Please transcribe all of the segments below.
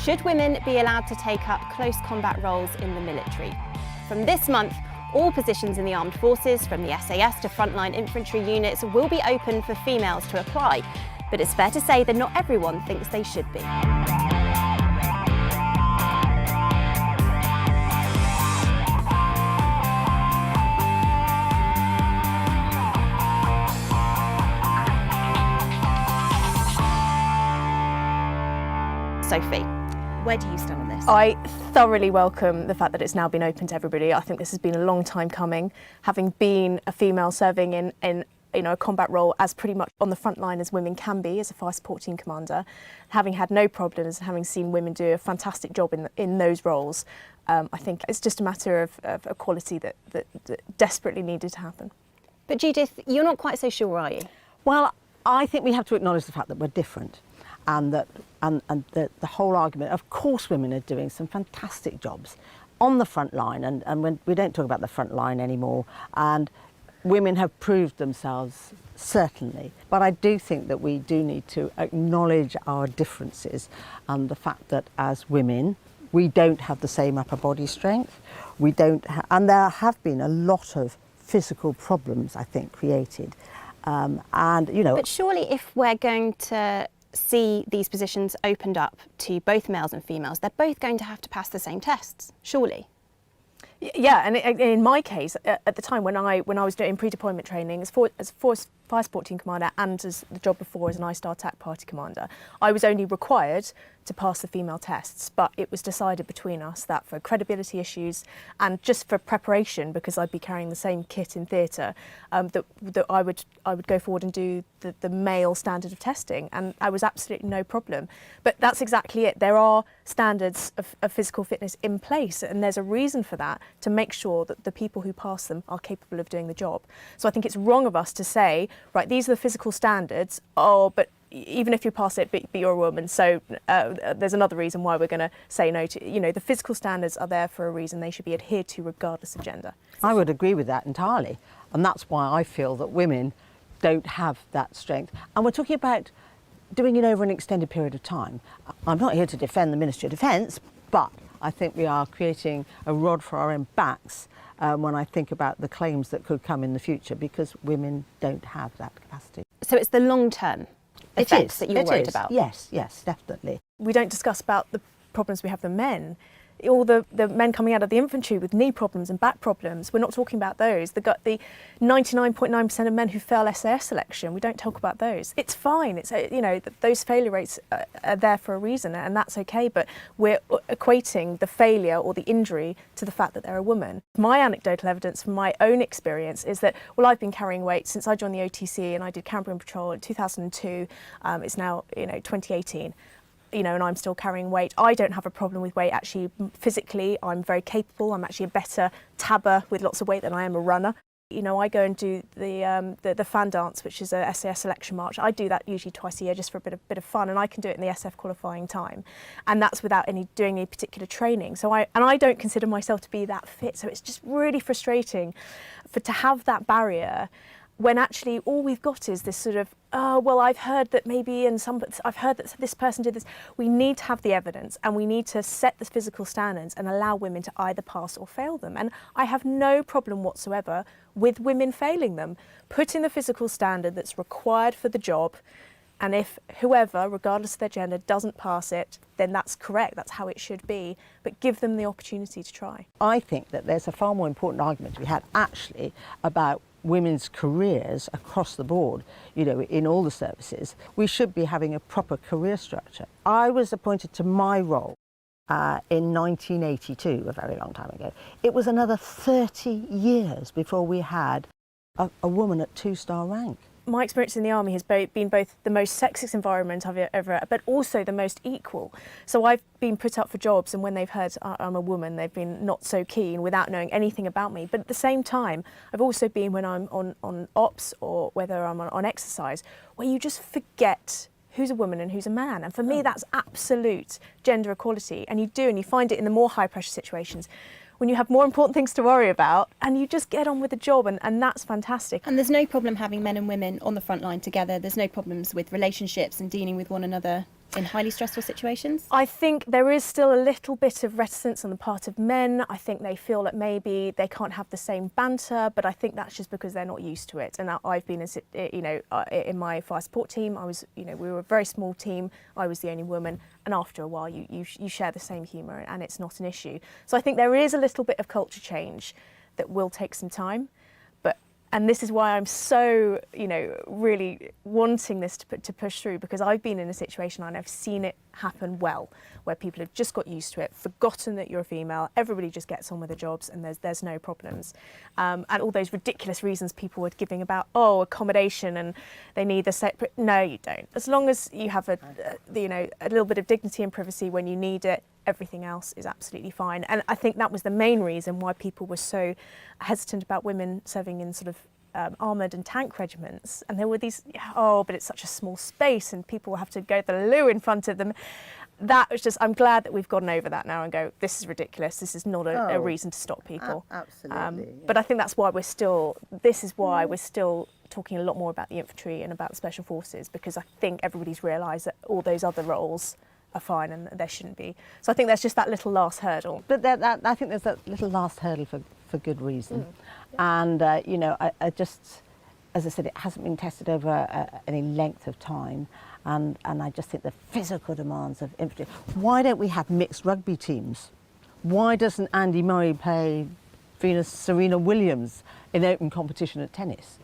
Should women be allowed to take up close combat roles in the military? From this month, all positions in the armed forces, from the SAS to frontline infantry units, will be open for females to apply. But it's fair to say that not everyone thinks they should be. Sophie, where do you stand on this? I thoroughly welcome the fact that it's now been open to everybody. I think this has been a long time coming. Having been a female serving in a combat role as pretty much on the front line as women can be as a fire support team commander, having had no problems and having seen women do a fantastic job in those roles, I think it's just a matter of equality that desperately needed to happen. But Judith, you're not quite so sure, are you? Well, I think we have to acknowledge the fact that we're different. And that the whole argument, of course women are doing some fantastic jobs on the front line, and when we don't talk about the front line anymore, and women have proved themselves, certainly. But I do think that we do need to acknowledge our differences and the fact that as women, we don't have the same upper body strength. We don't, and there have been a lot of physical problems, I think, created. And, you know. But surely if we're going to see these positions opened up to both males and females, they're both going to have to pass the same tests, surely? Yeah, and in my case, at the time when I was doing pre-deployment training as fire support team commander and as the job before as an I-Star attack party commander, I was only required to pass the female tests, but it was decided between us that for credibility issues and just for preparation, because I'd be carrying the same kit in theatre, that I would go forward and do the male standard of testing, and I was absolutely no problem. But that's exactly it. There are standards of physical fitness in place, and there's a reason for that, to make sure that the people who pass them are capable of doing the job. So I think it's wrong of us to say, right, these are the physical standards, but even if you pass it, but you're a woman, so there's another reason why we're going to say no to, the physical standards are there for a reason. They should be adhered to regardless of gender. I would agree with that entirely, and that's why I feel that women don't have that strength. And we're talking about doing it over an extended period of time. I'm not here to defend the Ministry of Defence, but I think we are creating a rod for our own backs when I think about the claims that could come in the future, because women don't have that capacity. So it's the long-term effects that you're worried about? Yes, definitely. We don't discuss about the problems we have with men. All the men coming out of the infantry with knee problems and back problems, we're not talking about those. The 99.9% of men who fail SAS selection, we don't talk about those. It's fine. It's those failure rates are there for a reason, and that's okay. But we're equating the failure or the injury to the fact that they're a woman. My anecdotal evidence from my own experience is that, well, I've been carrying weight since I joined the OTC, and I did Cambrian Patrol in 2002. It's now 2018. And I'm still carrying weight. I don't have a problem with weight. Actually, physically, I'm very capable. I'm actually a better tabber with lots of weight than I am a runner. I go and do the fan dance, which is a SAS selection march. I do that usually twice a year just for a bit of fun, and I can do it in the SF qualifying time, and that's without doing any particular training. So I don't consider myself to be that fit. So it's just really frustrating to have that barrier, when actually all we've got is this sort of, oh, well, I've heard that maybe, I've heard that this person did this. We need to have the evidence, and we need to set the physical standards and allow women to either pass or fail them. And I have no problem whatsoever with women failing them. Put in the physical standard that's required for the job, and if whoever, regardless of their gender, doesn't pass it, then that's correct. That's how it should be. But give them the opportunity to try. I think that there's a far more important argument to be had, actually, about women's careers across the board, in all the services. We should be having a proper career structure. I was appointed to my role in 1982, a very long time ago. It was another 30 years before we had a woman at 2-star rank. My experience in the Army has been both the most sexist environment I've ever, but also the most equal. So I've been put up for jobs, and when they've heard I'm a woman, they've been not so keen without knowing anything about me. But at the same time, I've also been, when I'm on ops or whether I'm on exercise, where you just forget who's a woman and who's a man. And for me, that's absolute gender equality. And you find it in the more high pressure situations, when you have more important things to worry about, and you just get on with the job, and that's fantastic. And there's no problem having men and women on the front line together. There's no problems with relationships and dealing with one another in highly stressful situations? I think there is still a little bit of reticence on the part of men. I think they feel that maybe they can't have the same banter, but I think that's just because they're not used to it. And I've been, in my fire support team, we were a very small team. I was the only woman, and after a while, you share the same humour, and it's not an issue. So I think there is a little bit of culture change that will take some time. And this is why I'm so, really wanting this to push through, because I've been in a situation and I've seen it happen well, where people have just got used to it, forgotten that you're a female, everybody just gets on with their jobs and there's no problems. And all those ridiculous reasons people were giving about, accommodation and they need the separate, no, you don't. As long as you have a little bit of dignity and privacy when you need it, everything else is absolutely fine. And I think that was the main reason why people were so hesitant about women serving in sort of armoured and tank regiments. And there were these, but it's such a small space and people will have to go to the loo in front of them. That was just, I'm glad that we've gotten over that now and go, this is ridiculous. This is not a reason to stop people. Absolutely. But I think that's why we're still talking a lot more about the infantry and about the special forces, because I think everybody's realised that all those other roles are fine and there shouldn't be. So I think there's just that little last hurdle. But I think there's that little last hurdle for good reason. And, I just, as I said, it hasn't been tested over any length of time. And I just think the physical demands of infantry. Why don't we have mixed rugby teams? Why doesn't Andy Murray play Venus Serena Williams in open competition at tennis?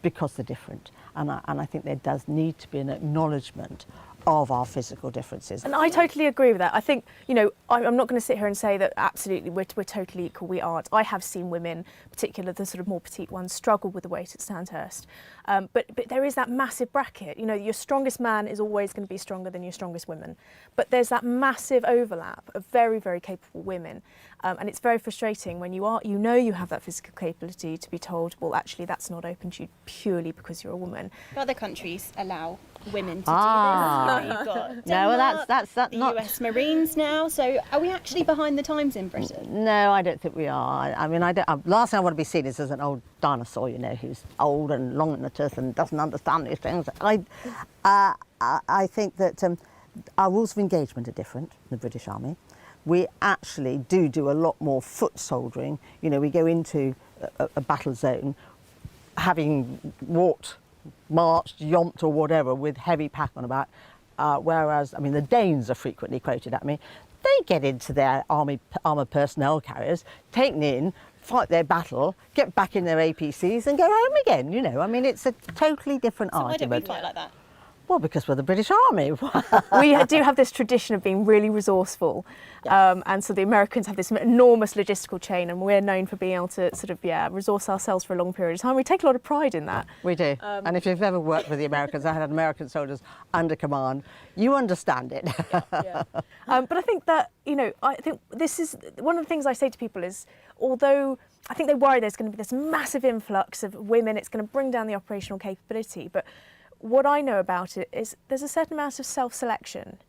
Because they're different. And I think there does need to be an acknowledgement of our physical differences. And I totally agree with that. I think, I'm not going to sit here and say that absolutely we're totally equal. We aren't. I have seen women, particularly the sort of more petite ones, struggle with the weight at Sandhurst. But there is that massive bracket. Your strongest man is always going to be stronger than your strongest woman. But there's that massive overlap of very, very capable women. And it's very frustrating when you have that physical capability to be told, well, actually, that's not open to you purely because you're a woman. Other countries allow women to do this. You've got Denmark, that's the not US Marines now. So are we actually behind the times in Britain? No, I don't think we are. I mean, last thing I want to be seen is as an old dinosaur, who's old and long in the tooth and doesn't understand these things. I think that our rules of engagement are different in the British Army. We actually do a lot more foot soldiering. We go into a battle zone having marched, yomped or whatever with heavy pack on about, whereas, the Danes are frequently quoted at me. They get into their armoured personnel carriers, taken in, fight their battle, get back in their APCs and go home again, it's a totally different argument. Why don't we fight like that? Well, because we're the British Army. We do have this tradition of being really resourceful. Yes. And so the Americans have this enormous logistical chain, and we're known for being able to sort of, resource ourselves for a long period of time. We take a lot of pride in that. We do. And if you've ever worked with the Americans, I had American soldiers under command, you understand it. Yeah. But I think that, I think this is one of the things I say to people is, although I think they worry there's going to be this massive influx of women, it's going to bring down the operational capability, but what I know about it is there's a certain amount of self-selection.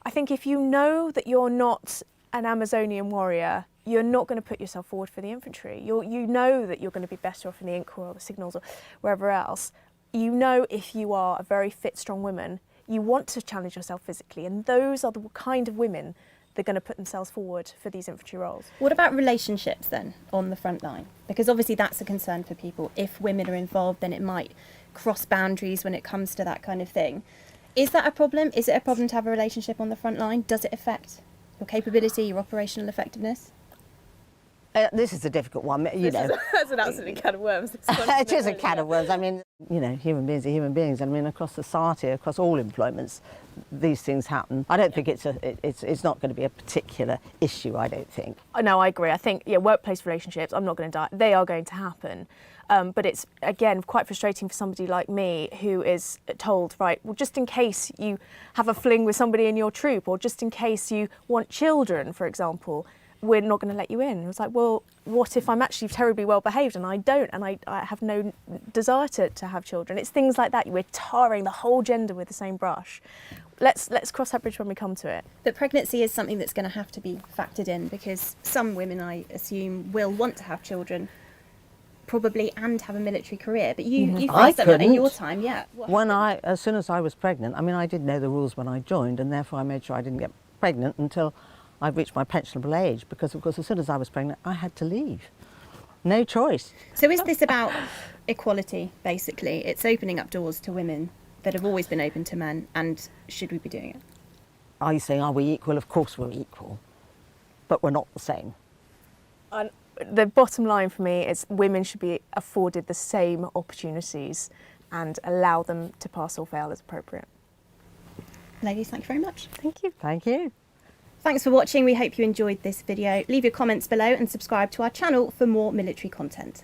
I think if you know that you're not an Amazonian warrior, you're not going to put yourself forward for the infantry. You know that you're going to be better off in the Inc Corps or the Signals or wherever else. If you are a very fit, strong woman, you want to challenge yourself physically, and those are the kind of women that are going to put themselves forward for these infantry roles. What about relationships then on the front line? Because obviously that's a concern for people. If women are involved, then it might cross boundaries when it comes to that kind of thing. Is that a problem? Is it a problem to have a relationship on the front line? Does it affect your capability, your operational effectiveness? This is a difficult one, That's an absolute can of worms. It is a can of worms. Human beings are human beings. Across society, across all employments, these things happen. I don't think it's not going to be a particular issue, I don't think. No, I agree. I think, workplace relationships, I'm not going to die. They are going to happen. But it's, again, quite frustrating for somebody like me who is told, right, well, just in case you have a fling with somebody in your troop, or just in case you want children, for example, we're not going to let you in. It was like, well, what if I'm actually terribly well behaved and I don't, and I have no desire to have children? It's things like that. We're tarring the whole gender with the same brush. Let's cross that bridge when we come to it. But pregnancy is something that's going to have to be factored in, because some women, I assume, will want to have children. probably and have a military career. But you I faced that in your couldn't. time, yeah. As soon as I was pregnant, I mean, I did know the rules when I joined, and therefore I made sure I didn't get pregnant until I reached my pensionable age, because of course as soon as I was pregnant I had to leave. No choice. So is this about equality, basically? It's opening up doors to women that have always been open to men, and should we be doing it? Are you saying, are we equal? Of course we're equal, but we're not the same. The bottom line for me is women should be afforded the same opportunities and allow them to pass or fail as appropriate. Ladies, thank you very much. Thank you. Thank you. Thanks for watching. We hope you enjoyed this video. Leave your comments below and subscribe to our channel for more military content.